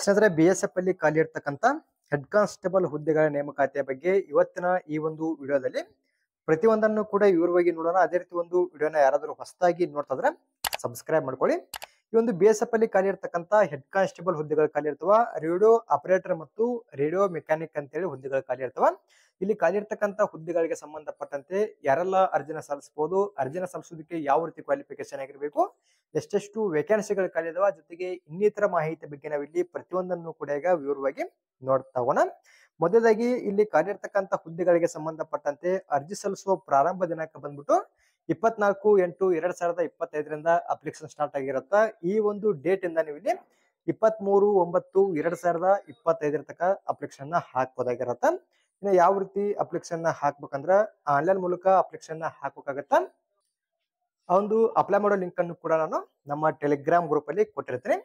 ಸ್ನೇಹಿತರೆ, BSF ಅಲ್ಲಿ ಖಾಲಿ ಇರ್ತಕ್ಕಂತ ಹೆಡ್ ಕಾನ್ಸ್ಟೇಬಲ್ ಹುದ್ದೆಗಳ ನೇಮಕಾತಿಯ ಬಗ್ಗೆ ಇವತ್ತಿನ ಈ ಒಂದು ವಿಡಿಯೋದಲ್ಲಿ ಪ್ರತಿಯೊಂದನ್ನು ಕೂಡ ವಿವರವಾಗಿ ನೋಡೋಣ. ಅದೇ ರೀತಿ ಒಂದು ವಿಡಿಯೋನ ಯಾರಾದರೂ ಹೊಸದಾಗಿ ನೋಡ್ತಾ ಇದ್ರೆ ಸಬ್ಸ್ಕ್ರೈಬ್ ಮಾಡ್ಕೊಳ್ಳಿ. ಈ ಒಂದು BSF ಅಲ್ಲಿ ಖಾಲಿ ಇರ್ತಕ್ಕಂತ ಹೆಡ್ ಕಾನ್ಸ್ಟೇಬಲ್ ಹುದ್ದೆಗಳು ಖಾಲಿ ಇರ್ತವ. ರೇಡಿಯೋ ಆಪರೇಟರ್ ಮತ್ತು ರೇಡಿಯೋ ಮೆಕ್ಯಾನಿಕ್ ಅಂತೇಳಿ ಹುದ್ದೆಗಳು ಖಾಲಿ ಇರ್ತವ. ಇಲ್ಲಿ ಖಾಲಿ ಇರ್ತಕ್ಕಂತ ಹುದ್ದೆಗಳಿಗೆ ಸಂಬಂಧಪಟ್ಟಂತೆ ಯಾರೆಲ್ಲ ಅರ್ಜಿನ ಸಲ್ಲಿಸಬಹುದು, ಅರ್ಜಿನ ಸಲ್ಲಿಸೋದಕ್ಕೆ ಯಾವ ರೀತಿ ಕ್ವಾಲಿಫಿಕೇಶನ್ ಆಗಿರಬೇಕು, ಎಷ್ಟೆಷ್ಟು ವೇಕೆನ್ಸಿಗಳು ಖಾಲಿ ಇದಾವ, ಜೊತೆಗೆ ಇನ್ನಿತರ ಮಾಹಿತಿ ಬಗ್ಗೆ ನಾವಿಲ್ಲಿ ಪ್ರತಿಯೊಂದನ್ನು ಕೂಡ ಈಗ ವಿವರವಾಗಿ ನೋಡ್ತಾ ಹೋಗೋಣ. ಮೊದಲಾಗಿ ಇಲ್ಲಿ ಖಾಲಿ ಇರ್ತಕ್ಕಂತ ಹುದ್ದೆಗಳಿಗೆ ಸಂಬಂಧಪಟ್ಟಂತೆ ಅರ್ಜಿ ಸಲ್ಲಿಸುವ ಪ್ರಾರಂಭ ದಿನಾಂಕ ಬಂದ್ಬಿಟ್ಟು 24/8/2025 ಅಪ್ಲಿಕೇಶನ್ ಸ್ಟಾರ್ಟ್ ಆಗಿರುತ್ತಾ. ಈ ಒಂದು ಡೇಟ್ ಇಂದ ನೀವು ಇಲ್ಲಿ 23/9/2025 ತನಕ ಅಪ್ಲಿಕೇಶನ್ ಹಾಕಬಹುದಾಗಿರತ್ತ. ಇನ್ನು ಯಾವ ರೀತಿ ಅಪ್ಲಿಕೇಶನ್ ಹಾಕ್ಬೇಕಂದ್ರ ಆನ್ಲೈನ್ ಮೂಲಕ ಅಪ್ಲಿಕೇಶನ್ ಹಾಕಬೇಕಾಗತ್ತ. ಆ ಒಂದು ಅಪ್ಲೈ ಮಾಡೋ ಲಿಂಕ್ ಅನ್ನು ಕೂಡ ನಾನು ನಮ್ಮ ಟೆಲಿಗ್ರಾಮ್ ಗ್ರೂಪ್ ಅಲ್ಲಿ ಕೊಟ್ಟಿರ್ತೀನಿ.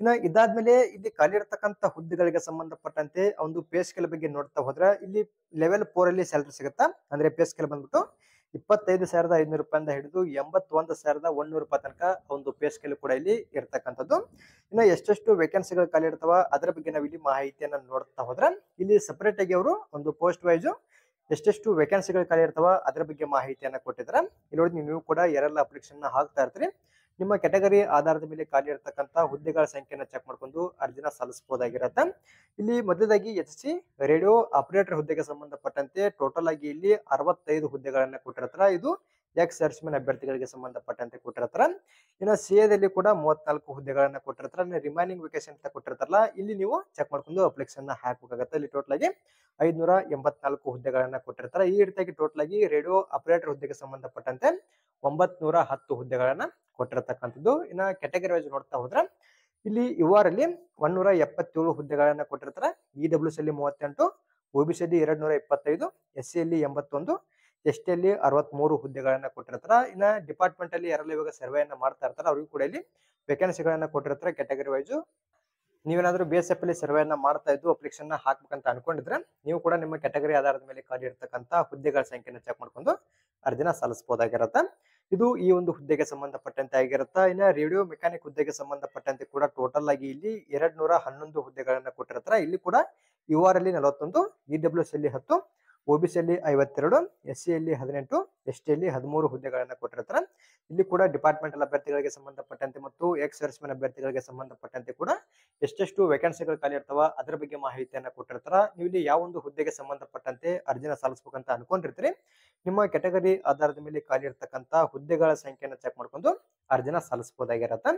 ಇನ್ನು ಇದಾದ್ಮೇಲೆ ಇಲ್ಲಿ ಖಾಲಿ ಇರ್ತಕ್ಕಂತ ಹುದ್ದೆಗಳಿಗೆ ಸಂಬಂಧಪಟ್ಟಂತೆ ಒಂದು ಪೇ ಸ್ಕೇಲ್ ಬಗ್ಗೆ ನೋಡ್ತಾ ಹೋದ್ರೆ ಇಲ್ಲಿ ಲೆವೆಲ್ 4 ಅಲ್ಲಿ ಸ್ಯಾಲರಿ ಸಿಗುತ್ತಾ. ಅಂದ್ರೆ ಪೇ ಸ್ಕೇಲ್ ಬಂದ್ಬಿಟ್ಟು 25,500 ರೂಪಾಯಿಂದ ಹಿಡಿದು 81,100 ರೂಪಾಯಿ ತನಕ ಒಂದು ಪೇ ಸ್ಕೇಲ್ ಕೂಡ ಇಲ್ಲಿ ಇರ್ತಕ್ಕಂಥದ್ದು. ಇನ್ನು ಎಷ್ಟೆಷ್ಟು ವೇಕೆನ್ಸಿಗಳು ಖಾಲಿ ಇರ್ತಾವ ಅದರ ಬಗ್ಗೆ ನಾವು ಇಲ್ಲಿ ಮಾಹಿತಿಯನ್ನ ನೋಡ್ತಾ ಹೋದ್ರೆ ಇಲ್ಲಿ ಸಪರೇಟ್ ಆಗಿ ಅವರು ಒಂದು ಪೋಸ್ಟ್ ವೈಸ್ ಎಷ್ಟೆಷ್ಟು ವೇಕೆನ್ಸಿಗಳು ಖಾಲಿ ಇರ್ತಾವ ಅದರ ಬಗ್ಗೆ ಮಾಹಿತಿಯನ್ನ ಕೊಟ್ಟಿದ್ದಾರೆ. ಇಲ್ಲಿ ನೋಡಿ, ನೀವು ಕೂಡ ಯಾರೆಲ್ಲ ಅಪ್ಲಿಕೇಶನ್ ಹಾಕ್ತಾ ಇರ್ತೀರಿ ನಿಮ್ಮ ಕೆಟಗರಿ ಆಧಾರದ ಮೇಲೆ ಖಾಲಿ ಇರತಕ್ಕಂತ ಹುದ್ದೆಗಳ ಸಂಖ್ಯೆಯನ್ನು ಚೆಕ್ ಮಾಡ್ಕೊಂಡು ಅರ್ಜಿನ ಸಲ್ಲಿಸಬಹುದಾಗಿರುತ್ತೆ. ಇಲ್ಲಿ ಮೊದಲಾಗಿ HC ರೇಡಿಯೋ ಆಪರೇಟರ್ ಹುದ್ದೆಗೆ ಸಂಬಂಧಪಟ್ಟಂತೆ ಟೋಟಲ್ ಆಗಿ ಇಲ್ಲಿ 65 ಹುದ್ದೆಗಳನ್ನ ಕೊಟ್ಟಿರ್ತಾರ. ಇದು ಎಕ್ಸ್ ಸರ್ವಿಸ್ಮೆನ್ ಅಭ್ಯರ್ಥಿಗಳಿಗೆ ಸಂಬಂಧಪಟ್ಟಂತೆ ಕೊಟ್ಟಿರ್ತಾರ. ಇನ್ನು CA ದಲ್ಲಿ ಕೂಡ 34 ಹುದ್ದೆಗಳನ್ನ ಕೊಟ್ಟಿರ್ತಾರ. ರಿಮೈನಿಂಗ್ ವೇಕೆನ್ಸಿ ಅಂತ ಕೊಟ್ಟಿರ್ತಾರಲ್ಲ, ಇಲ್ಲಿ ನೀವು ಚೆಕ್ ಮಾಡ್ಕೊಂಡು ಅಪ್ಲಿಕೇಶನ್ ಹಾಕಬೇಕಾಗತ್ತೆ. ಇಲ್ಲಿ ಟೋಟಲ್ ಆಗಿ 584 ಹುದ್ದೆಗಳನ್ನ ಕೊಟ್ಟಿರ್ತಾರೆ. ಈ ರೀತಿಯಾಗಿ ಟೋಟಲ್ ಆಗಿ ರೇಡಿಯೋ ಆಪರೇಟರ್ ಹುದ್ದೆಗೆ ಸಂಬಂಧಪಟ್ಟಂತೆ 910 ಹುದ್ದೆಗಳನ್ನ ಕೊಟ್ಟಿರತಕ್ಕಂಥದ್ದು. ಇನ್ನ ಕೆಟಗರಿ ವೈಸ್ ನೋಡ್ತಾ ಹೋದ್ರೆ ಇಲ್ಲಿ UR ಅಲ್ಲಿ 177 ಹುದ್ದೆಗಳನ್ನ ಕೊಟ್ಟಿರ್ತಾರೆ. EWS ಅಲ್ಲಿ 38, OBC ಅಲ್ಲಿ 225, SC ಅಲ್ಲಿ 81, ST ಅಲ್ಲಿ 63 ಹುದ್ದೆಗಳನ್ನ ಕೊಟ್ಟಿರ್ತಾರೆ. ಇನ್ನ ಡಿಪಾರ್ಟ್ಮೆಂಟ್ ಅಲ್ಲಿ ಯಾರೆಲ್ಲ ಇವಾಗ ಸರ್ವೆಯನ್ನ ಮಾಡ್ತಾ ಇರ್ತಾರೆ ಅವ್ರಿಗೂ ಕೂಡ ಇಲ್ಲಿ ವೇಕೆನ್ಸಿಗಳನ್ನ ಕೊಟ್ಟಿರ್ತಾರೆ ಕೆಟಗರಿ ವೈಸ್. ನೀವೇನಾದ್ರೂ BSF ಅಲ್ಲಿ ಸರ್ವೆಯನ್ನ ಮಾಡ್ತಾ ಇದ್ದು ಅಪ್ಲಿಕೇಶನ್ ಹಾಕ್ಬೇಕಂತ ಅನ್ಕೊಂಡಿದ್ರೆ ನೀವು ಕೂಡ ನಿಮ್ಮ ಕೆಟಗರಿ ಆಧಾರದ ಮೇಲೆ ಖಾಲಿ ಇರ್ತಕ್ಕಂತ ಹುದ್ದೆಗಳ ಸಂಖ್ಯೆನ ಚೆಕ್ ಮಾಡ್ಕೊಂಡು ಅರ್ಜಿನ ಸಲ್ಲಿಸಬಹುದಾಗಿರುತ್ತೆ. ಇದು ಈ ಒಂದು ಹುದ್ದೆಗೆ ಸಂಬಂಧಪಟ್ಟಂತೆ ಆಗಿರುತ್ತಾ. ಇನ್ನು ರೇಡಿಯೋ ಮೆಕ್ಯಾನಿಕ್ ಹುದ್ದೆಗೆ ಸಂಬಂಧಪಟ್ಟಂತೆ ಕೂಡ ಟೋಟಲ್ ಆಗಿ ಇಲ್ಲಿ 211 ಹುದ್ದೆಗಳನ್ನ ಕೊಟ್ಟಿರ್ತಾರೆ. ಇಲ್ಲಿ ಕೂಡ UR ಅಲ್ಲಿ 41, EWS ಅಲ್ಲಿ 10, OBC ಅಲ್ಲಿ 52, SC ಅಲ್ಲಿ 18, ST ಅಲ್ಲಿ 13 ಹುದ್ದೆಗಳನ್ನ ಕೊಟ್ಟಿರ್ತಾರೆ. ಇಲ್ಲಿ ಕೂಡ ಡಿಪಾರ್ಟ್ಮೆಂಟಲ್ ಅಭ್ಯರ್ಥಿಗಳಿಗೆ ಸಂಬಂಧಪಟ್ಟಂತೆ ಮತ್ತು ಎಕ್ಸ್ ಸರ್ವಿಸ್ಮೆನ್ ಅಭ್ಯರ್ಥಿಗಳಿಗೆ ಸಂಬಂಧಪಟ್ಟಂತೆ ಕೂಡ ಎಷ್ಟೆಷ್ಟು ವೇಕೆನ್ಸಿಗಳು ಖಾಲಿ ಇರ್ತಾವ ಅದರ ಬಗ್ಗೆ ಮಾಹಿತಿಯನ್ನ ಕೊಟ್ಟಿರ್ತಾರ. ನೀವು ಇಲ್ಲಿ ಯಾವ ಒಂದು ಹುದ್ದೆಗೆ ಸಂಬಂಧಪಟ್ಟಂತೆ ಅರ್ಜಿನ ಸಲ್ಲಿಸಬೇಕಂತ ಅನ್ಕೊಂಡಿರ್ತೀರಿ ನಿಮ್ಮ ಕೆಟಗರಿ ಆಧಾರದ ಮೇಲೆ ಖಾಲಿ ಇರ್ತಕ್ಕಂತ ಹುದ್ದೆಗಳ ಸಂಖ್ಯೆಯನ್ನು ಚೆಕ್ ಮಾಡ್ಕೊಂಡು ಅರ್ಜಿನ ಸಲ್ಲಿಸಬಹುದಾಗಿರತ್ತೆ.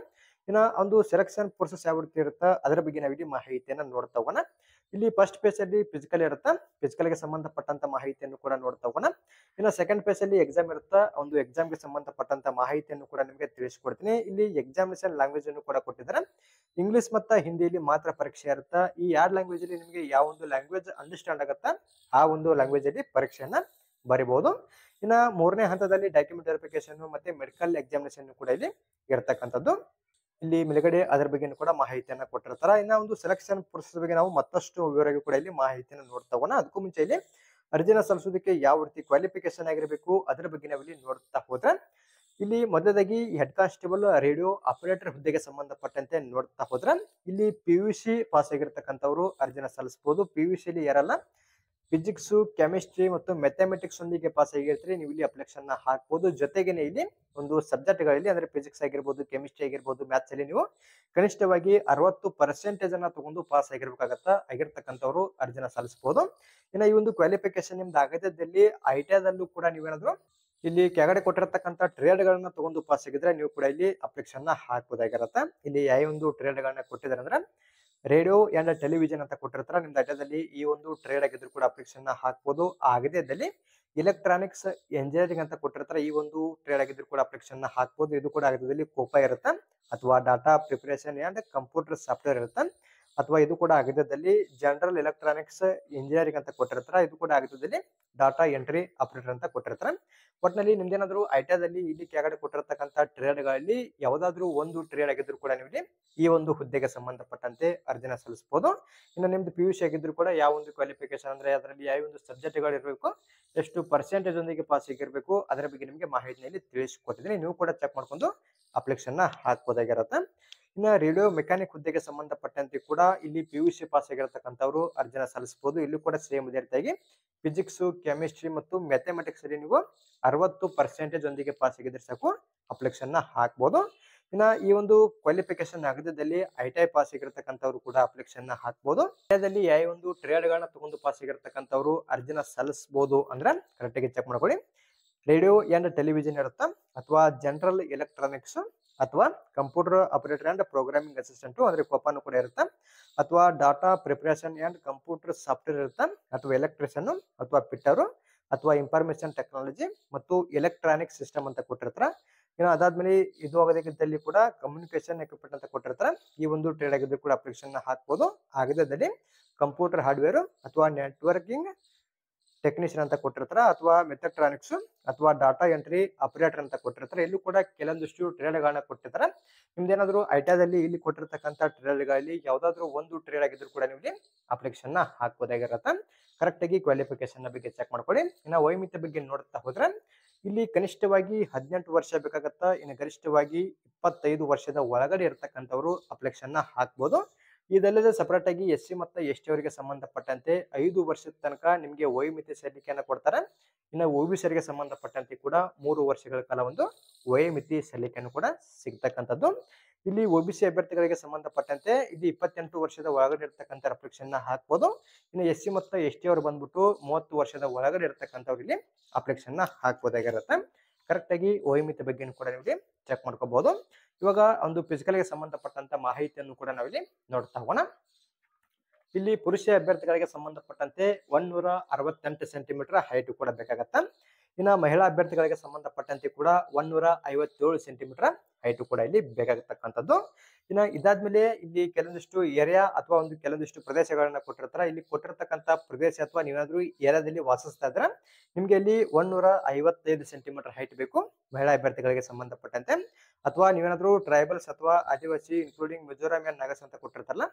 ಇನ್ನ ಒಂದು ಸೆಲೆಕ್ಷನ್ ಪ್ರೊಸೆಸ್ ಯಾವ ರೀತಿ ಇರುತ್ತೆ ಅದರ ಬಗ್ಗೆ ನಾವಿಲ್ಲಿ ಮಾಹಿತಿಯನ್ನ ನೋಡ್ತಾ ಹೋಗೋಣ. ಇಲ್ಲಿ ಫಸ್ಟ್ ಪೇಜ್ ಅಲ್ಲಿ ಫಿಸಿಕಲ್ ಇರುತ್ತೆ, ಫಿಸಿಕಲ್ ಗೆ ಸಂಬಂಧಪಟ್ಟಂತ ಮಾಹಿತಿಯನ್ನು ಕೂಡ ನೋಡ್ತಾ ಹೋಗೋಣ. ಇನ್ನು ಸೆಕೆಂಡ್ ಪೇಜ್ ಅಲ್ಲಿ ಎಕ್ಸಾಮ್ ಇರುತ್ತೆ, ಒಂದು ಎಕ್ಸಾಮ್ ಗೆ ಸಂಬಂಧಪಟ್ಟಂತ ಮಾಹಿತಿಯನ್ನು ಕೂಡ ನಿಮಗೆ ತಿಳಿಸ್ಕೊಡ್ತೀನಿ. ಇಲ್ಲಿ ಎಕ್ಸಾಮಿನೇಷನ್ ಲ್ಯಾಂಗ್ವೇಜ್ ಅನ್ನು ಕೂಡ ಕೊಟ್ಟಿದ್ದಾರೆ. ಇಂಗ್ಲಿಷ್ ಮತ್ತು ಹಿಂದಿಯಲ್ಲಿ ಮಾತ್ರ ಪರೀಕ್ಷೆ ಇರುತ್ತೆ. ಈ 2 ಲ್ಯಾಂಗ್ವೇಜ್ ಅಲ್ಲಿ ನಿಮಗೆ ಯಾವ ಒಂದು ಲ್ಯಾಂಗ್ವೇಜ್ ಅಂಡರ್ಸ್ಟ್ಯಾಂಡ್ ಆಗುತ್ತಾ ಆ ಒಂದು ಲ್ಯಾಂಗ್ವೇಜ್ ಅಲ್ಲಿ ಪರೀಕ್ಷೆಯನ್ನ ಬರಿಬಹುದು. ಇನ್ನ 3ನೇ ಹಂತದಲ್ಲಿ ಡಾಕ್ಯುಮೆಂಟ್ ವೆರಿಫಿಕೇಶನ್ ಮತ್ತೆ ಮೆಡಿಕಲ್ ಎಕ್ಸಾಮಿನೇಷನ್ ಕೂಡ ಇಲ್ಲಿ ಇರತಕ್ಕಂಥದ್ದು. ಇಲ್ಲಿ ಮೇಲ್ಗಡೆ ಅದರ ಬಗ್ಗೆ ಕೂಡ ಮಾಹಿತಿಯನ್ನ ಕೊಟ್ಟಿರ್ತಾರೆ. ಇನ್ನ ಒಂದು ಸೆಲೆಕ್ಷನ್ ಪ್ರೊಸೆಸ್ ಬಗ್ಗೆ ನಾವು ಮತ್ತಷ್ಟು ವಿವರವಾಗಿ ಕೂಡ ಇಲ್ಲಿ ಮಾಹಿತಿಯನ್ನು ನೋಡ್ತಾ ಹೋಗೋಣ. ಅದಕ್ಕೂ ಮುಂಚೆ ಇಲ್ಲಿ ಅರ್ಜಿನ ಸಲ್ಲಿಸೋದಕ್ಕೆ ಯಾವ ರೀತಿ ಕ್ವಾಲಿಫಿಕೇಶನ್ ಆಗಿರಬೇಕು ಅದರ ಬಗ್ಗೆ ನಾವಿಲ್ಲಿ ನೋಡ್ತಾ ಹೋದ್ರೆ ಇಲ್ಲಿ ಮೊದಲಾಗಿ ಹೆಡ್ ಕಾನ್ಸ್ಟೇಬಲ್ ರೇಡಿಯೋ ಆಪರೇಟರ್ ಹುದ್ದೆಗೆ ಸಂಬಂಧಪಟ್ಟಂತೆ ನೋಡ್ತಾ ಹೋದ್ರೆ ಇಲ್ಲಿ PUC ಪಾಸ್ ಆಗಿರ್ತಕ್ಕಂಥವ್ರು ಅರ್ಜಿನ ಸಲ್ಲಿಸಬಹುದು. PUC ಅಲ್ಲಿ ಯಾರಲ್ಲ ಫಿಸಿಕ್ಸ್, ಕೆಮಿಸ್ಟ್ರಿ ಮತ್ತು ಮ್ಯಾಥಮೆಟಿಕ್ಸ್ ಒಂದಿಗೆ ಪಾಸ್ ಆಗಿರ್ತೀರಿ ನೀವು ಇಲ್ಲಿ ಅಪ್ಲಿಕೇಶನ್ ಹಾಕಬಹುದು. ಜೊತೆಗೇನೆ ಇಲ್ಲಿ ಒಂದು ಸಬ್ಜೆಕ್ಟ್ಗಳಲ್ಲಿ ಅಂದ್ರೆ ಫಿಸಿಕ್ಸ್ ಆಗಿರ್ಬೋದು, ಕೆಮಿಸ್ಟ್ರಿ ಆಗಿರ್ಬೋದು, ಮ್ಯಾಥ್ಸ್ ಅಲ್ಲಿ ನೀವು ಕನಿಷ್ಠವಾಗಿ 60% ಅನ್ನ ತಗೊಂಡು ಪಾಸ್ ಆಗಿರ್ತಕ್ಕಂಥವ್ರು ಅರ್ಜಿನ ಸಲ್ಲಿಸಬಹುದು. ಇನ್ನು ಈ ಒಂದು ಕ್ವಾಲಿಫಿಕೇಶನ್ ನಿಮ್ದು ಅಗತ್ಯದಲ್ಲಿ ITI ದಲ್ಲೂ ಕೂಡ ನೀವೇನಾದ್ರು ಇಲ್ಲಿ ಕೆಳಗಡೆ ಕೊಟ್ಟಿರತಕ್ಕಂತ ಟ್ರೇಡ್ ಗಳನ್ನ ತಗೊಂಡು ಪಾಸ್ ಆಗಿದ್ರೆ ನೀವು ಕೂಡ ಇಲ್ಲಿ ಅಪ್ಲಿಕೇಶನ್ ಹಾಕಬಹುದಾಗಿರುತ್ತೆ. ಇಲ್ಲಿ ಯಾವ ಒಂದು ಟ್ರೇಡ್ ಗಳನ್ನ ಕೊಟ್ಟಿದ್ದಾರೆ ಅಂದ್ರೆ ರೇಡಿಯೋ ಅಂಡ್ ಟೆಲಿವಿಷನ್ ಅಂತ ಕೊಟ್ಟಿರ್ತಾರೆ. ನಿಮ್ದು ಐಟದಲ್ಲಿ ಈ ಒಂದು ಟ್ರೇಡ್ ಆಗಿದ್ರು ಕೂಡ ಅಪ್ಲಿಕೇಶನ್ ಹಾಕಬಹುದು. ಆಗದೇದಲ್ಲಿ ಎಲೆಕ್ಟ್ರಾನಿಕ್ಸ್ ಎಂಜಿನಿಯರಿಂಗ್ ಅಂತ ಕೊಟ್ಟಿರ್ತಾರೆ. ಈ ಒಂದು ಟ್ರೇಡ್ ಆಗಿದ್ರು ಕೂಡ ಅಪ್ಲಿಕೇಶನ್ ಹಾಕಬಹುದು. ಇದು ಕೂಡ ಆಗದಲ್ಲಿ ಕೋಪಾ ಇರುತ್ತೆ ಅಥವಾ data preparation and computer software ಇರುತ್ತೆ. ಅಥವಾ ಇದು ಕೂಡ ಆಗದಲ್ಲಿ ಜನರಲ್ ಎಲೆಕ್ಟ್ರಾನಿಕ್ಸ್ ಇಂಜಿನಿಯರಿಂಗ್ ಅಂತ ಕೊಟ್ಟಿರ್ತಾರೆ. ಇದು ಕೂಡ ಆಗದಲ್ಲಿ ಡಾಟಾ ಎಂಟ್ರಿ ಆಪರೇಟರ್ ಅಂತ ಕೊಟ್ಟಿರ್ತಾರೆ. ಒಟ್ಟಿನಲ್ಲಿ ನಿಮ್ದೇನಾದ್ರು ITI ದಲ್ಲಿ ಇಲ್ಲಿ ಕೆಳಗಡೆ ಕೊಟ್ಟಿರತಕ್ಕಂತ ಟ್ರೇಡ್ ಗಳಲ್ಲಿ ಯಾವುದಾದ್ರೂ ಒಂದು ಟ್ರೇಡ್ ಆಗಿದ್ರು ಕೂಡ ನೀವು ಈ ಒಂದು ಹುದ್ದೆಗೆ ಸಂಬಂಧಪಟ್ಟಂತೆ ಅರ್ಜಿನ ಸಲ್ಲಿಸಬಹುದು. ಇನ್ನು ನಿಮ್ದು PUC ಆಗಿದ್ರು ಕೂಡ ಯಾವ ಒಂದು ಕ್ವಾಲಿಫಿಕೇಶನ್ ಅಂದ್ರೆ ಅದರಲ್ಲಿ ಯಾವ ಒಂದು ಸಬ್ಜೆಕ್ಟ್ ಗಳು ಇರಬೇಕು, ಎಷ್ಟು ಪರ್ಸೆಂಟೇಜ್ ಒಂದಿಗೆ ಪಾಸ್ ಆಗಿರ್ಬೇಕು ಅದರ ಬಗ್ಗೆ ನಿಮಗೆ ಮಾಹಿತಿಯಲ್ಲಿ ತಿಳಿಸಿಕೊಟ್ಟಿದ್ದೀನಿ. ನೀವು ಕೂಡ ಚೆಕ್ ಮಾಡ್ಕೊಂಡು ಅಪ್ಲಿಕೇಶನ್ ಹಾಕಬಹುದಾಗಿರುತ್ತೆ. ಇನ್ನ ರೇಡಿಯೋ ಮೆಕ್ಯಾನಿಕ್ ಹುದ್ದೆಗೆ ಸಂಬಂಧಪಟ್ಟಂತೆ ಕೂಡ ಇಲ್ಲಿ PUC ಪಾಸ್ ಆಗಿರತಕ್ಕಂಥವ್ರು ಅರ್ಜಿನ ಸಲ್ಲಿಸಬಹುದು. ಇಲ್ಲಿ ಕೂಡ ಸೇಮ್ ಇದೇ ರೀತಿಯಾಗಿ ಫಿಸಿಕ್ಸ್, ಕೆಮಿಸ್ಟ್ರಿ ಮತ್ತು ಮ್ಯಾಥಮೆಟಿಕ್ಸ್ ಅಲ್ಲಿ ನೀವು 60% ಒಂದಿಗೆ ಪಾಸ್ ಆಗಿದ್ರೆ ಸಾಕು ಅಪ್ಲಿಕೇಶನ್ ಹಾಕಬಹುದು. ಇನ್ನ ಈ ಒಂದು ಕ್ವಾಲಿಫಿಕೇಶನ್ ಆಗದಲ್ಲಿ ITI ಪಾಸ್ ಆಗಿರತಕ್ಕಂಥವ್ರು ಕೂಡ ಅಪ್ಲಿಕೇಶನ್ ಹಾಕಬಹುದು. ಇಂಡಿಯಾದಲ್ಲಿ ಯಾವ ಒಂದು ಟ್ರೇಡ್ ಗಳನ್ನ ತಗೊಂಡು ಪಾಸ್ ಆಗಿರತಕ್ಕಂಥವ್ರು ಅರ್ಜಿನ ಸಲ್ಲಿಸಬಹುದು ಅಂದ್ರೆ ಕರೆಕ್ಟ್ ಆಗಿ ಚೆಕ್ ಮಾಡ್ಕೊಳ್ಳಿ. ರೇಡಿಯೋ ಅಂಡ್ ಟೆಲಿವಿಷನ್ ಇರುತ್ತಾ, ಅಥವಾ ಜನರಲ್ ಎಲೆಕ್ಟ್ರಾನಿಕ್ಸ್, ಅಥವಾ computer operator and programming assistant ಅಂದ್ರೆ ಕೋಪಾನು ಕೂಡ ಇರುತ್ತೆ, ಅಥವಾ data preparation and computer software ಇರುತ್ತೆ, ಅಥವಾ ಎಲೆಕ್ಟ್ರಿಷಿಯನ್, ಅಥವಾ ಪಿಟ್ಟರು, ಅಥವಾ ಇನ್ಫಾರ್ಮೇಶನ್ ಟೆಕ್ನಾಲಜಿ ಮತ್ತು ಎಲೆಕ್ಟ್ರಾನಿಕ್ ಸಿಸ್ಟಮ್ ಅಂತ ಕೊಟ್ಟಿರ್ತಾರೆ. ಇನ್ನು ಅದಾದ್ಮೇಲೆ ಇದು ಆಗದಿದ್ದಲ್ಲಿ ಕೂಡ ಕಮ್ಯುನಿಕೇಶನ್ ಎಕ್ವಿಪ್ಮೆಂಟ್ ಅಂತ ಕೊಟ್ಟಿರ್ತಾರೆ. ಈ ಒಂದು ಟ್ರೇಡ್ ಆಗಿದ್ದು ಕೂಡ ಅಪ್ಲಿಕೇಶನ್ ಹಾಕಬಹುದು. ಆಗದಿದ್ದಲ್ಲಿ ಕಂಪ್ಯೂಟರ್ ಹಾರ್ಡ್ವೇರ್ ಅಥವಾ ನೆಟ್ವರ್ಕಿಂಗ್ ಟೆಕ್ನಿಷಿಯನ್ ಅಂತ ಕೊಟ್ಟಿರ್ತಾರೆ, ಅಥವಾ ಮೆಥಟ್ರಾನಿಕ್ಸ್, ಅಥವಾ ಡಾಟಾ ಎಂಟ್ರಿ ಆಪರೇಟರ್ ಅಂತ ಕೊಟ್ಟಿರ್ತಾರೆ. ಇಲ್ಲೂ ಕೂಡ ಕೆಲವೊಂದಿಷ್ಟು ಟ್ರೇಡ್ಗಳನ್ನ ಕೊಟ್ಟಿರ್ತಾರೆ. ನಿಮ್ದೇನಾದ್ರು ಐಟಿಐದಲ್ಲಿ ಇಲ್ಲಿ ಕೊಟ್ಟಿರ್ತಕ್ಕಂಥ ಟ್ರೇಡ್ಗಳಲ್ಲಿ ಯಾವ್ದಾದ್ರು ಒಂದು ಟ್ರೇಡ್ ಆಗಿದ್ರು ಕೂಡ ನೀವು ಇಲ್ಲಿ ಅಪ್ಲಿಕೇಶನ್ ಹಾಕಬಹುದಾಗಿರುತ್ತೆ. ಕರೆಕ್ಟ್ ಆಗಿ ಕ್ವಾಲಿಫಿಕೇಶನ್ ಬಗ್ಗೆ ಚೆಕ್ ಮಾಡ್ಕೊಳ್ಳಿ. ಇನ್ನು ವಯೋಮಿತಿ ಬಗ್ಗೆ ನೋಡ್ತಾ ಹೋದ್ರೆ ಇಲ್ಲಿ ಕನಿಷ್ಠವಾಗಿ 18 ವರ್ಷ ಬೇಕಾಗತ್ತಾ, ಇನ್ನು ಗರಿಷ್ಠವಾಗಿ 25 ವರ್ಷದ ಒಳಗಡೆ ಇರತಕ್ಕಂಥವ್ರು ಅಪ್ಲಿಕೇಶನ್ ಹಾಕಬಹುದು. ಇದಲ್ಲದೆ ಸಪರೇಟ್ ಆಗಿ SC ಮತ್ತು ST ಅವರಿಗೆ ಸಂಬಂಧಪಟ್ಟಂತೆ 5 ವರ್ಷದ ತನಕ ನಿಮಗೆ ವಯೋಮಿತಿ ಸಲ್ಲಿಕೆಯನ್ನು ಕೊಡ್ತಾರೆ. ಇನ್ನು OBC ಅವರಿಗೆ ಸಂಬಂಧಪಟ್ಟಂತೆ ಕೂಡ 3 ವರ್ಷಗಳ ಕಾಲ ಒಂದು ವಯೋಮಿತಿ ಸಲ್ಲಿಕೆಯನ್ನು ಕೂಡ ಸಿಗ್ತಕ್ಕಂಥದ್ದು. ಇಲ್ಲಿ OBC ಅಭ್ಯರ್ಥಿಗಳಿಗೆ ಸಂಬಂಧಪಟ್ಟಂತೆ ಇಲ್ಲಿ 28 ವರ್ಷದ ಒಳಗಡೆ ಇರತಕ್ಕಂಥ ಅಪ್ಲಿಕೇಶನ್ ಹಾಕಬಹುದು. ಇನ್ನು SC ಮತ್ತು ST ಅವರು ಬಂದ್ಬಿಟ್ಟು 30 ವರ್ಷದ ಒಳಗಡೆ ಇರತಕ್ಕಂಥವ್ರು ಇಲ್ಲಿ ಅಪ್ಲಿಕೇಶನ್ ಹಾಕಬಹುದಾಗಿರುತ್ತೆ. ಕರೆಕ್ಟ್ ಆಗಿ ವಯೋಮಿತಿ ಬಗ್ಗೆ ಕೂಡ ನೀವು ಚೆಕ್ ಮಾಡ್ಕೋಬಹುದು. ಇವಾಗ ಒಂದು ಫಿಸಿಕಲ್ ಗೆ ಸಂಬಂಧಪಟ್ಟಂತ ಮಾಹಿತಿಯನ್ನು ಕೂಡ ನಾವಿಲ್ಲಿ ನೋಡ್ತಾ ಹೋಗೋಣ. ಇಲ್ಲಿ ಪುರುಷ ಅಭ್ಯರ್ಥಿಗಳಿಗೆ ಸಂಬಂಧಪಟ್ಟಂತೆ 168 ಸೆಂಟಿಮೀಟರ್ ಹೈಟ್ ಕೂಡ ಬೇಕಾಗತ್ತೆ. ಇನ್ನ ಮಹಿಳಾ ಅಭ್ಯರ್ಥಿಗಳಿಗೆ ಸಂಬಂಧಪಟ್ಟಂತೆ ಕೂಡ 157 ಸೆಂಟಿಮೀಟರ್ ಹೈಟ್ ಕೂಡ ಇಲ್ಲಿ ಬೇಕಾಗತಕ್ಕಂಥದ್ದು. ಇನ್ನ ಇದಾದ್ಮೇಲೆ ಇಲ್ಲಿ ಕೆಲವೊಂದಿಷ್ಟು ಏರಿಯಾ ಅಥವಾ ಒಂದು ಕೆಲವೊಂದಿಷ್ಟು ಪ್ರದೇಶಗಳನ್ನ ಕೊಟ್ಟಿರ್ತಾರೆ. ಇಲ್ಲಿ ಕೊಟ್ಟಿರ್ತಕ್ಕಂಥ ಪ್ರದೇಶ ಅಥವಾ ನೀವೇನಾದ್ರೂ ಏರಿಯಾದಲ್ಲಿ ವಾಸಿಸ್ತಾ ಇದ್ರೆ ನಿಮ್ಗೆ ಇಲ್ಲಿ 155 ಸೆಂಟಿಮೀಟರ್ ಹೈಟ್ ಬೇಕು ಮಹಿಳಾ ಅಭ್ಯರ್ಥಿಗಳಿಗೆ ಸಂಬಂಧಪಟ್ಟಂತೆ. ಅಥವಾ ನೀವೇನಾದ್ರೂ ಟ್ರೈಬಲ್ಸ್ ಅಥವಾ ಆದಿವಾಸಿ ಇನ್ಕ್ಲೂಡಿಂಗ್ ಮಿಜೋರಾಂ ಅಂಡ್ ನಾಗಾಸ್ ಅಂತ ಕೊಟ್ಟಿರ್ತಾರಲ್ಲ,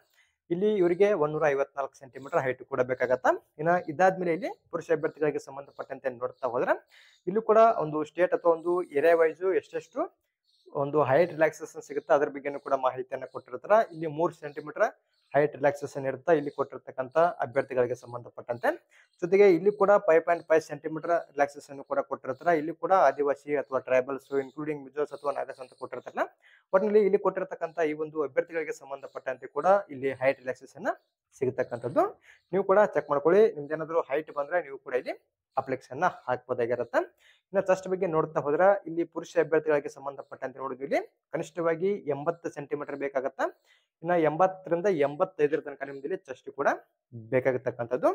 ಇಲ್ಲಿ ಇವರಿಗೆ 154 ಸೆಂಟಿಮೀಟರ್ ಹೈಟ್ ಕೂಡ ಬೇಕಾಗತ್ತ. ಇನ್ನ ಇದಾದ್ಮೇಲೆ ಇಲ್ಲಿ ಪುರುಷ ಅಭ್ಯರ್ಥಿಗಳಿಗೆ ಸಂಬಂಧಪಟ್ಟಂತೆ ನೋಡ್ತಾ ಹೋದ್ರೆ ಇಲ್ಲೂ ಕೂಡ ಒಂದು ಸ್ಟೇಟ್ ಅಥವಾ ಒಂದು ಏರಿಯಾ ವೈಸ್ ಎಷ್ಟೆಷ್ಟು ಒಂದು ಹೈಟ್ ರಿಲ್ಯಾಕ್ಸೇಷನ್ ಸಿಗುತ್ತೆ ಅದ್ರ ಬಗ್ಗೆ ಕೂಡ ಮಾಹಿತಿಯನ್ನ ಕೊಟ್ಟಿರ್ತಾರ. ಇಲ್ಲಿ 3 ಸೆಂಟಿಮೀಟರ್ ಹೈಟ್ ರಿಲ್ಯಾಕ್ಸೇಷನ್ ಇರುತ್ತೆ ಇಲ್ಲಿ ಕೊಟ್ಟಿರ್ತಕ್ಕಂಥ ಅಭ್ಯರ್ಥಿಗಳಿಗೆ ಸಂಬಂಧಪಟ್ಟಂತೆ. ಜೊತೆಗೆ ಇಲ್ಲಿ ಕೂಡ 5.5 ಸೆಂಟಿಮೀಟರ್ ರಿಲ್ಯಾಕ್ಸೇಷನ್ ಕೂಡ ಕೊಟ್ಟಿರ್ತಾರೆ. ಇಲ್ಲಿ ಕೂಡ ಆದಿವಾಸಿ ಅಥವಾ ಟ್ರೈಬಲ್ಸ್ ಇನ್ಕ್ಲೂಡಿಂಗ್ ಮಿಜೋಸ್ ಅಥವಾ ನಾಗಾಸ್ ಅಂತ ಕೊಟ್ಟಿರ್ತಾರಲ್ಲ, ಒಟ್ಟಿನಲ್ಲಿ ಇಲ್ಲಿ ಕೊಟ್ಟಿರ್ತಕ್ಕಂಥ ಈ ಒಂದು ಅಭ್ಯರ್ಥಿಗಳಿಗೆ ಸಂಬಂಧಪಟ್ಟಂತೆ ಕೂಡ ಇಲ್ಲಿ ಹೈಟ್ ರಿಲ್ಯಾಕ್ಸೇಷನ್ ಸಿಗತಕ್ಕಂಥದ್ದು. ನೀವು ಕೂಡ ಚೆಕ್ ಮಾಡ್ಕೊಳ್ಳಿ. ನಿಮ್ದೇನಾದ್ರು ಹೈಟ್ ಬಂದ್ರೆ ನೀವು ಕೂಡ ಇಲ್ಲಿ ಅಪ್ಲಿಕೇಶನ್ ಹಾಕಬಹುದಾಗಿರುತ್ತೆ. ಇನ್ನು ಚೆಸ್ಟ್ ಬಗ್ಗೆ ನೋಡ್ತಾ ಹೋದ್ರೆ ಇಲ್ಲಿ ಪುರುಷ ಅಭ್ಯರ್ಥಿಗಳಿಗೆ ಸಂಬಂಧಪಟ್ಟಂತೆ ನೋಡಿದ್ವಿ ಇಲ್ಲಿ ಕನಿಷ್ಠವಾಗಿ 80 ಸೆಂಟಿಮೀಟರ್ ಬೇಕಾಗತ್ತ. ಇನ್ನ 80ರಿಂದ 85 ತನಕ ನಿಮ್ದು ಚೆಸ್ಟ್ ಕೂಡ ಬೇಕಾಗತಕ್ಕಂಥದ್ದು.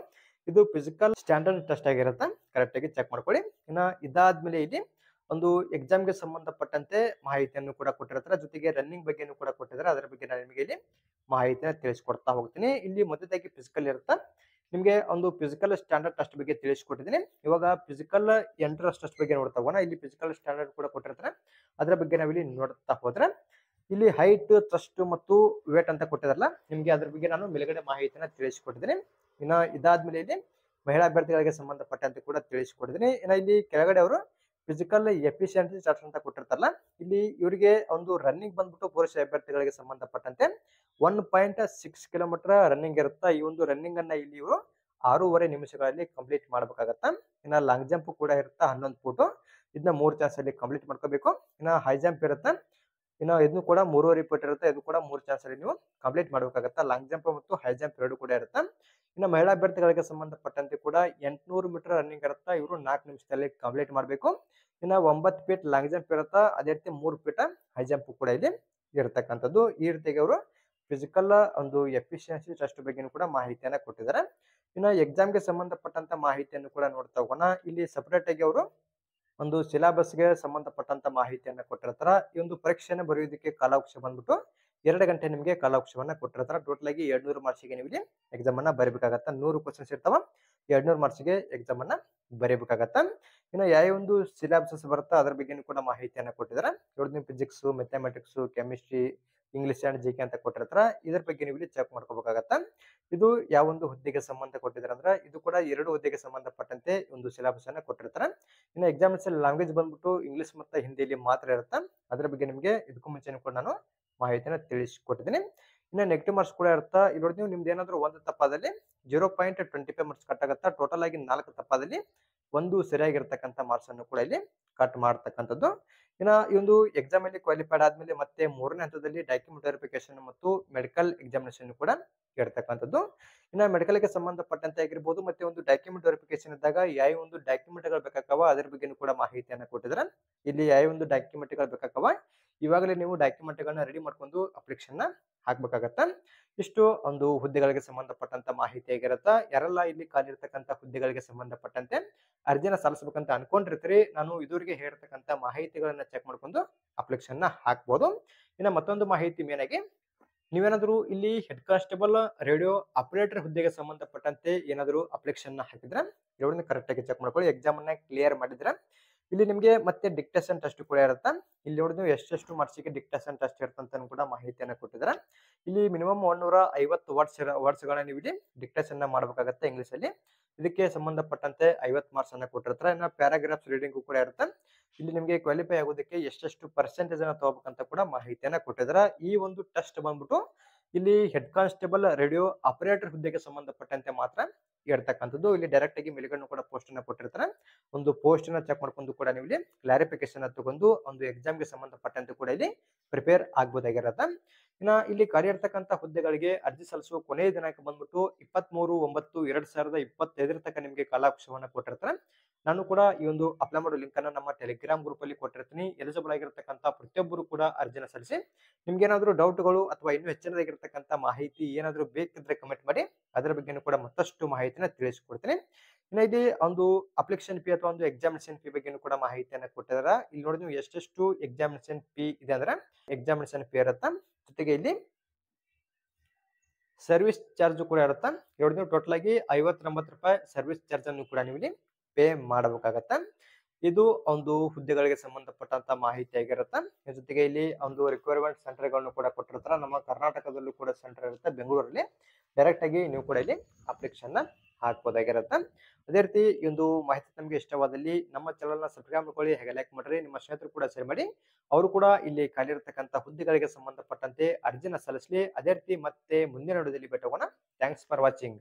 ಇದು ಫಿಸಿಕಲ್ ಸ್ಟ್ಯಾಂಡರ್ಡ್ ಟೆಸ್ಟ್ ಆಗಿರುತ್ತೆ. ಕರೆಕ್ಟ್ ಆಗಿ ಚೆಕ್ ಮಾಡ್ಕೊಳ್ಳಿ. ಇನ್ನ ಇದಾದ್ಮೇಲೆ ಇಲ್ಲಿ ಒಂದು ಎಕ್ಸಾಮ್ಗೆ ಸಂಬಂಧಪಟ್ಟಂತೆ ಮಾಹಿತಿಯನ್ನು ಕೂಡ ಕೊಟ್ಟಿರ್ತಾರೆ. ಜೊತೆಗೆ ರನ್ನಿಂಗ್ ಬಗ್ಗೆನೂ ಕೂಡ ಕೊಟ್ಟಿದ್ದಾರೆ. ಅದರ ಬಗ್ಗೆ ನಾನು ನಿಮಗೆ ಇಲ್ಲಿ ಮಾಹಿತಿನ ತಿಳಿಸ್ಕೊಡ್ತಾ ಹೋಗ್ತೀನಿ. ಇಲ್ಲಿ ಮೊದಲಾಗಿ ಫಿಸಿಕಲ್ ಇರುತ್ತೆ. ನಿಮಗೆ ಒಂದು ಫಿಸಿಕಲ್ ಸ್ಟ್ಯಾಂಡರ್ಡ್ ಟೆಸ್ಟ್ ಬಗ್ಗೆ ತಿಳಿಸ್ಕೊಟ್ಟಿದ್ದೀನಿ. ಇವಾಗ ಫಿಸಿಕಲ್ ಎಂಟ್ರೆನ್ಸ್ ಟೆಸ್ಟ್ ಬಗ್ಗೆ ನೋಡ್ತಾ ಹೋಗೋಣ. ಇಲ್ಲಿ ಫಿಸಿಕಲ್ ಸ್ಟ್ಯಾಂಡರ್ಡ್ ಕೂಡ ಕೊಟ್ಟಿರ್ತಾರೆ. ಅದರ ಬಗ್ಗೆ ನಾವಿಲ್ಲಿ ನೋಡ್ತಾ ಹೋದ್ರೆ ಇಲ್ಲಿ ಹೈಟ್, ಚೆಸ್ಟ್ ಮತ್ತು ವೇಟ್ ಅಂತ ಕೊಟ್ಟಿದಾರಲ್ಲ, ನಿಮ್ಗೆ ಅದ್ರ ಬಗ್ಗೆ ನಾನು ಮೇಲ್ಗಡೆ ಮಾಹಿತಿನ ತಿಳಿಸ್ಕೊಟ್ಟಿದ್ದೀನಿ. ಇನ್ನ ಇದಾದ್ಮೇಲೆ ಇಲ್ಲಿ ಮಹಿಳಾ ಅಭ್ಯರ್ಥಿಗಳಿಗೆ ಸಂಬಂಧಪಟ್ಟಂತೆ ಕೂಡ ತಿಳಿಸ್ಕೊಟ್ಟಿದ್ದೀನಿ. ಇನ್ನ ಇಲ್ಲಿ ಕೆಳಗಡೆ ಅವರು ಫಿಸಿಕಲ್ ಎಫಿಷಿಯನ್ಸಿ ಚಾರ್ಟ್ ಅಂತ ಕೊಟ್ಟಿರ್ತಾರಲ್ಲ, ಇಲ್ಲಿ ಇವರಿಗೆ ಒಂದು ರನ್ನಿಂಗ್ ಬಂದ್ಬಿಟ್ಟು ಪುರುಷ ಅಭ್ಯರ್ಥಿಗಳಿಗೆ ಸಂಬಂಧಪಟ್ಟಂತೆ 1.6 ಕಿಲೋಮೀಟರ್ ರನ್ನಿಂಗ್ ಇರುತ್ತೆ. ಈ ಒಂದು ರನ್ನಿಂಗ್ ಅನ್ನ ಇಲ್ಲಿ ಇವರು 6.5 ನಿಮಿಷಗಳಲ್ಲಿ ಕಂಪ್ಲೀಟ್ ಮಾಡ್ಬೇಕಾಗತ್ತ. ಇನ್ನ ಲಾಂಗ್ ಜಂಪ್ ಕೂಡ ಇರುತ್ತೆ 11 ಫೂಟ್. ಇದನ್ನ 3 ಚಾನ್ಸ್ ಅಲ್ಲಿ ಕಂಪ್ಲೀಟ್ ಮಾಡ್ಕೋಬೇಕು. ಇನ್ನ ಹೈ ಜಂಪ್ ಇರುತ್ತೆ. ಇನ್ನು ಇದನ್ನು ಕೂಡ 3.5 ಫೀಟ್ ಇರುತ್ತೆ. ಇದು ಕೂಡ 3 ಚಾನ್ಸ್ ಅಲ್ಲಿ ನೀವು ಕಂಪ್ಲೀಟ್ ಮಾಡ್ಬೇಕಾಗತ್ತ. ಲಾಂಗ್ ಜಂಪ್ ಮತ್ತು ಹೈ ಜಂಪ್ ಎರಡು ಕೂಡ ಇರುತ್ತೆ. ಇನ್ನು ಮಹಿಳಾ ಅಭ್ಯರ್ಥಿಗಳಿಗೆ ಸಂಬಂಧಪಟ್ಟಂತೆ ಕೂಡ 800 ಮೀಟರ್ ರನ್ನಿಂಗ್ ಇರುತ್ತೆ. ಇವರು 4 ನಿಮಿಷದಲ್ಲಿ ಕಂಪ್ಲೀಟ್ ಮಾಡಬೇಕು. ಇನ್ನ 9 ಫೀಟ್ ಲಾಂಗ್ ಜಂಪ್ ಇರುತ್ತೆ. ಅದೇ ರೀತಿ 3 ಫೀಟ್ ಹೈ ಜಂಪ್ ಕೂಡ ಇಲ್ಲಿ ಇರತಕ್ಕಂಥದ್ದು. ಈ ರೀತಿಯಾಗಿ ಅವರು ಫಿಸಿಕಲ್ ಒಂದು ಎಫಿಷಿಯನ್ಸಿ ಟೆಸ್ಟ್ ಬಗ್ಗೆ ಕೂಡ ಮಾಹಿತಿಯನ್ನ ಕೊಟ್ಟಿದ್ದಾರೆ. ಇನ್ನು ಎಕ್ಸಾಮ್ಗೆ ಸಂಬಂಧಪಟ್ಟಂತ ಮಾಹಿತಿಯನ್ನು ಕೂಡ ನೋಡ್ತಾ ಹೋಗೋಣ. ಇಲ್ಲಿ ಸಪರೇಟ್ ಆಗಿ ಅವರು ಒಂದು ಸಿಲೆಬಸ್ಗೆ ಸಂಬಂಧಪಟ್ಟಂತ ಮಾಹಿತಿಯನ್ನ ಕೊಟ್ಟಿರ್ತಾರ. ಈ ಒಂದು ಪರೀಕ್ಷೆಯನ್ನು ಬರೆಯೋದಕ್ಕೆ ಕಾಲಾವಕಾಶ ಬಂದ್ಬಿಟ್ಟು 2 ಗಂಟೆ ನಿಮಗೆ ಕಾಲಾವಕಾಶವನ್ನ ಕೊಟ್ಟಿರ್ತಾರ. ಟೋಟಲ್ ಆಗಿ 200 ಮಾರ್ಕ್ಸ್ಗೆ ನೀವು ಇಲ್ಲಿ ಎಕ್ಸಾಮ್ ಅನ್ನ ಬರೀಬೇಕಾಗತ್ತ. 100 ಕ್ವಶನ್ಸ್ ಇರ್ತಾವ. 200 ಮಾರ್ಕ್ಸ್ಗೆ ಎಕ್ಸಾಮ್ ಅನ್ನ ಬರೀಬೇಕಾಗತ್ತ. ಇನ್ನು ಯಾವ ಒಂದು ಸಿಲೆಬಸ್ ಬರುತ್ತಾ ಅದ್ರ ಬಗ್ಗೆ ಕೂಡ ಮಾಹಿತಿಯನ್ನ ಕೊಟ್ಟಿದ್ದಾರೆ. ಇವ್ರದ್ದು physics, mathematics, chemistry, English and GK ಅಂತ ಕೊಟ್ಟಿರ್ತಾರ. ಇದ್ರ ಬಗ್ಗೆ ನೀವು ಇಲ್ಲಿ ಚೆಕ್ ಮಾಡ್ಕೋಬೇಕಾಗತ್ತ. ಇದು ಯಾವ ಒಂದು ಹುದ್ದೆಗೆ ಸಂಬಂಧ ಕೊಟ್ಟಿದ್ದಾರೆ ಅಂದ್ರೆ ಇದು ಕೂಡ 2 ಹುದ್ದೆಗೆ ಸಂಬಂಧಪಟ್ಟಂತೆ ಒಂದು ಸಿಲೆಬಸ್ ಅನ್ನ ಕೊಟ್ಟಿರ್ತಾರೆ. ಇನ್ನು ಎಕ್ಸಾಮ್ಸ್ ಲ್ಯಾಂಗ್ವೇಜ್ ಬಂದ್ಬಿಟ್ಟು ಇಂಗ್ಲಿಷ್ ಮತ್ತೆ ಹಿಂದಿಯಲ್ಲಿ ಮಾತ್ರ ಇರುತ್ತೆ. ಅದ್ರ ಬಗ್ಗೆ ನಿಮಗೆ ಇದಕ್ಕೂ ಮುಂಚೆ ಕೂಡ ನಾನು ಮಾಹಿತಿನ ತಿಳಿಸಿಕೊಟ್ಟಿದ್ದೀನಿ. ಇನ್ನು ನೆಗೆಟಿವ್ ಮಾರ್ಕ್ಸ್ ಕೂಡ ಇರುತ್ತಾ. ಇಲ್ಲಿ ನೋಡಿ ನೀವು ನಿಮ್ದು ಏನಾದ್ರು ಒಂದು ತಪ್ಪಾದಲ್ಲಿ 0.25 ಮಾರ್ಕ್ಸ್ ಕಟ್ ಆಗುತ್ತಾ. ಟೋಟಲ್ ಆಗಿ 4 ತಪ್ಪಾದಲ್ಲಿ ಒಂದು ಸರಿಯಾಗಿರ್ತಕ್ಕಂಥ ಮಾರ್ಕ್ಸ್ ಅನ್ನು ಕೂಡ ಇಲ್ಲಿ ಕಟ್ ಮಾಡ್ತಕ್ಕಂಥದ್ದು. ಇನ್ನ ಈ ಒಂದು ಎಕ್ಸಾಮ್ ಅಲ್ಲಿ ಕ್ವಾಲಿಫೈಡ್ ಆದ್ಮೇಲೆ ಮತ್ತೆ 3ನೇ ಹಂತದಲ್ಲಿ ಡಾಕ್ಯುಮೆಂಟ್ ವೆರಿಫಿಕೇಶನ್ ಮತ್ತು ಮೆಡಿಕಲ್ ಎಕ್ಸಾಮಿನೇಷನ್ ಕೂಡ ಇರ್ತಕ್ಕಂಥದ್ದು. ಇನ್ನ ಮೆಡಿಕಲ್ ಗೆ ಸಂಬಂಧಪಟ್ಟಂತೆ ಆಗಿರ್ಬೋದು ಮತ್ತೆ ಒಂದು ಡಾಕ್ಯುಮೆಂಟ್ ವೆರಿಫಿಕೇಶನ್ ಇದ್ದಾಗ ಯಾವ ಒಂದು ಡಾಕ್ಯುಮೆಂಟ್ ಗಳು ಬೇಕಾಗವ ಅದ್ರ ಬಗ್ಗೆ ಕೂಡ ಮಾಹಿತಿಯನ್ನ ಕೊಟ್ಟಿದ್ರೆ ಇಲ್ಲಿ ಯಾವ ಒಂದು ಡಾಕ್ಯುಮೆಂಟ್ ಗಳು ಬೇಕಾಗವ ಇವಾಗಲೇ ನೀವು ಡಾಕ್ಯುಮೆಂಟ್ ಗಳನ್ನ ರೆಡಿ ಮಾಡ್ಕೊಂಡು ಅಪ್ಲಿಕೇಶನ್ ಹಾಕ್ಬೇಕಾಗತ್ತ. ಇಷ್ಟು ಒಂದು ಹುದ್ದೆಗಳಿಗೆ ಸಂಬಂಧಪಟ್ಟಂತ ಮಾಹಿತಿ ಆಗಿರತ್ತ. ಯಾರೆಲ್ಲ ಇಲ್ಲಿ ಖಾಲಿ ಇರ್ತಕ್ಕಂಥ ಹುದ್ದೆಗಳಿಗೆ ಸಂಬಂಧಪಟ್ಟಂತೆ ಅರ್ಜಿನ ಸಲ್ಲಿಸಬೇಕಂತ ಅನ್ಕೊಂಡಿರ್ತೀರಿ, ನಾನು ಇದುವರೆಗೆ ಹೇಳಿರ್ತಕ್ಕಂಥ ಮಾಹಿತಿಗಳನ್ನ ಚೆಕ್ ಮಾಡ್ಕೊಂಡು ಅಪ್ಲಿಕೇಶನ್ ಹಾಕ್ಬೋದು. ಇನ್ನ ಮತ್ತೊಂದು ಮಾಹಿತಿ ಮೇನ್ ಆಗಿ ನೀವೇನಾದ್ರೂ ಇಲ್ಲಿ ಹೆಡ್ ಕಾನ್ಸ್ಟೇಬಲ್ ರೇಡಿಯೋ ಆಪರೇಟರ್ ಹುದ್ದೆಗೆ ಸಂಬಂಧಪಟ್ಟಂತೆ ಏನಾದ್ರು ಅಪ್ಲಿಕೇಶನ್ ಹಾಕಿದ್ರೆ ಇವುಗಳನ್ನ ಕರೆಕ್ಟ್ ಆಗಿ ಚೆಕ್ ಮಾಡ್ಕೊಳ್ಳಿ. ಎಕ್ಸಾಮ್ ಅನ್ನ ಕ್ಲಿಯರ್ ಮಾಡಿದ್ರೆ ಇಲ್ಲಿ ನಿಮಗೆ ಮತ್ತೆ ಡಿಕ್ಟೇಷನ್ ಟೆಸ್ಟ್ ಕೂಡ ಇರುತ್ತೆ. ಇಲ್ಲಿ ನೋಡಿ ನೀವು ಎಷ್ಟೆಷ್ಟು ಮಾರ್ಕ್ಸಿಗೆ ಡಿಕ್ಟೇಷನ್ ಟೆಸ್ಟ್ ಇರ್ತಂತ ಕೂಡ ಮಾಹಿತಿಯನ್ನ ಕೊಟ್ಟಿದ್ದಾರೆ. ಇಲ್ಲಿ ಮಿನಿಮಮ್ 150 ವರ್ಡ್ಸ್ ಗಳನ್ನ ನೀವು ಇಲ್ಲಿ ಡಿಕ್ಟೇಷನ್ ಮಾಡಬೇಕಾಗುತ್ತೆ ಇಂಗ್ಲಿಷ್ ಅಲ್ಲಿ. ಇದಕ್ಕೆ ಸಂಬಂಧಪಟ್ಟಂತೆ 50 ಮಾರ್ಕ್ಸ್ ಅನ್ನ ಕೊಟ್ಟಿರ್ತಾರೆ. ಇನ್ನು ಪ್ಯಾರಾಗ್ರಾಫ್ಸ್ ರೀಡಿಂಗ್ ಕೂಡ ಇರುತ್ತೆ. ಇಲ್ಲಿ ನಿಮಗೆ ಕ್ವಾಲಿಫೈ ಆಗೋದಕ್ಕೆ ಎಷ್ಟೆಷ್ಟು ಪರ್ಸೆಂಟೇಜ್ ಅನ್ನ ತಗೋಬೇಕಂತ ಕೂಡ ಮಾಹಿತಿಯನ್ನ ಕೊಟ್ಟಿದ್ದಾರೆ. ಈ ಒಂದು ಟೆಸ್ಟ್ ಬಂದ್ಬಿಟ್ಟು ಇಲ್ಲಿ ಹೆಡ್ ಕಾನ್ಸ್ಟೇಬಲ್ ರೇಡಿಯೋ ಆಪರೇಟರ್ ಹುದ್ದೆಗೆ ಸಂಬಂಧಪಟ್ಟಂತೆ ಮಾತ್ರ ಇರ್ತಕ್ಕಂಥದ್ದು. ಇಲ್ಲಿ ಡೈರೆಕ್ಟ್ ಆಗಿ ಮೇಲ್ಗಡೆ ಕೂಡ ಪೋಸ್ಟ್ ಅನ್ನ ಕೊಟ್ಟಿರ್ತಾರೆ. ಒಂದು ಪೋಸ್ಟ್ ನ ಚೆಕ್ ಮಾಡ್ಕೊಂಡು ಕೂಡ ನೀವು ಇಲ್ಲಿ ಕ್ಲಾರಿಫಿಕೇಶನ್ ತಗೊಂಡು ಒಂದು ಎಕ್ಸಾಮ್ ಗೆ ಸಂಬಂಧಪಟ್ಟಂತೆ ಕೂಡ ಇಲ್ಲಿ ಪ್ರಿಪೇರ್ ಆಗ್ಬೋದಾಗಿರತ್ತೆ. ಇನ್ನ ಇಲ್ಲಿ ಖಾಲಿ ಇರ್ತಕ್ಕಂಥ ಹುದ್ದೆಗಳಿಗೆ ಅರ್ಜಿ ಸಲ್ಲಿಸುವ ಕೊನೆಯ ದಿನಾಂಕ ಬಂದ್ಬಿಟ್ಟು 23/9/2025 ತನಕ ನಿಮಗೆ ಕಾಲಾವಕಾಶವನ್ನ ಕೊಟ್ಟಿರ್ತಾರೆ. ನಾನು ಕೂಡ ಈ ಒಂದು ಅಪ್ಲೈ ಮಾಡೋ ಲಿಂಕ್ ಅನ್ನ ನಮ್ಮ ಟೆಲಿಗ್ರಾಮ್ ಗ್ರೂಪ್ ಅಲ್ಲಿ ಕೊಟ್ಟಿರ್ತೀನಿ. ಎಲಿಜಿಬಲ್ ಆಗಿರ್ತಕ್ಕಂಥ ಪ್ರತಿಯೊಬ್ಬರು ಕೂಡ ಅರ್ಜಿನ ಸಲ್ಲಿಸಿ. ನಿಮ್ಗೆ ಏನಾದ್ರು ಡೌಟ್ಗಳು ಅಥವಾ ಇನ್ನೂ ಹೆಚ್ಚಿನದಾಗಿರ್ತಕ್ಕಂಥ ಮಾಹಿತಿ ಏನಾದ್ರು ಬೇಕಿದ್ರೆ ಕಮೆಂಟ್ ಮಾಡಿ, ಅದರ ಬಗ್ಗೆ ಕೂಡ ಮತ್ತಷ್ಟು ಮಾಹಿತಿನ ತಿಳಿಸಿಕೊಡ್ತೀನಿ. ಇನ್ನು ಇಲ್ಲಿ ಒಂದು ಅಪ್ಲಿಕೇಶನ್ ಫೀ ಅಥವಾ ಒಂದು ಎಕ್ಸಾಮಿನೇಷನ್ ಫೀ ಬಗ್ಗೆ ಕೂಡ ಮಾಹಿತಿಯನ್ನ ಕೊಟ್ಟಿದ್ದಾರೆ. ಇಲ್ಲಿ ನೋಡಿ ನೀವು ಎಷ್ಟೆಷ್ಟು ಎಕ್ಸಾಮಿನೇಷನ್ ಫೀ ಇದೆ ಅಂದ್ರೆ ಎಕ್ಸಾಮಿನೇಷನ್ ಫೀ ಇರುತ್ತೆ, ಜೊತೆಗೆ ಇಲ್ಲಿ ಸರ್ವಿಸ್ ಚಾರ್ಜ್ ಕೂಡ ಇರುತ್ತೆ. ನೋಡಿ ನೀವು ಟೋಟಲ್ ಆಗಿ 59 ರೂಪಾಯಿ ಸರ್ವಿಸ್ ಚಾರ್ಜ್ ಅನ್ನು ಕೂಡ ನೀವು ಇಲ್ಲಿ ಪೇ ಮಾಡಬೇಕಾಗತ್ತೆ. ಇದು ಒಂದು ಹುದ್ದೆಗಳಿಗೆ ಸಂಬಂಧಪಟ್ಟಂತ ಮಾಹಿತಿ ಆಗಿರುತ್ತೆ. ಜೊತೆಗೆ ಇಲ್ಲಿ ಒಂದು ರಿಕ್ವೈರ್ಮೆಂಟ್ ಸೆಂಟರ್ ಗಳನ್ನು ಕೂಡ ಕೊಟ್ಟಿರ್ತಾರೆ. ನಮ್ಮ ಕರ್ನಾಟಕದಲ್ಲೂ ಕೂಡ ಸೆಂಟರ್ ಇರುತ್ತೆ, ಬೆಂಗಳೂರಲ್ಲಿ. ಡೈರೆಕ್ಟ್ ಆಗಿ ನೀವು ಕೂಡ ಇಲ್ಲಿ ಅಪ್ಲಿಕೇಶನ್ ಹಾಕ್ಬೋದಾಗಿರುತ್ತೆ. ಅದೇ ರೀತಿ ಈ ಒಂದು ಮಾಹಿತಿ ನಮಗೆ ಇಷ್ಟವಾದಲ್ಲಿ ನಮ್ಮ ಚಾನಲ್ ನ ಸಬ್ಸ್ಕ್ರೈಬ್ ಮಾಡ್ಕೊಳ್ಳಿ, ಹಾಗೆ ಲೈಕ್ ಮಾಡ್ರಿ, ನಿಮ್ಮ ಸ್ನೇಹಿತರು ಕೂಡ ಶೇರ್ ಮಾಡಿ. ಅವರು ಕೂಡ ಇಲ್ಲಿ ಖಾಲಿ ಇರತಕ್ಕಂತ ಹುದ್ದೆಗಳಿಗೆ ಸಂಬಂಧಪಟ್ಟಂತೆ ಅರ್ಜಿನ ಸಲ್ಲಿಸಲಿ. ಅದೇ ರೀತಿ ಮತ್ತೆ ಮುಂದಿನ ವಿಡಿಯೋದಲ್ಲಿ ಭೇಟಿ ಆಗೋಣ. Thanks for watching.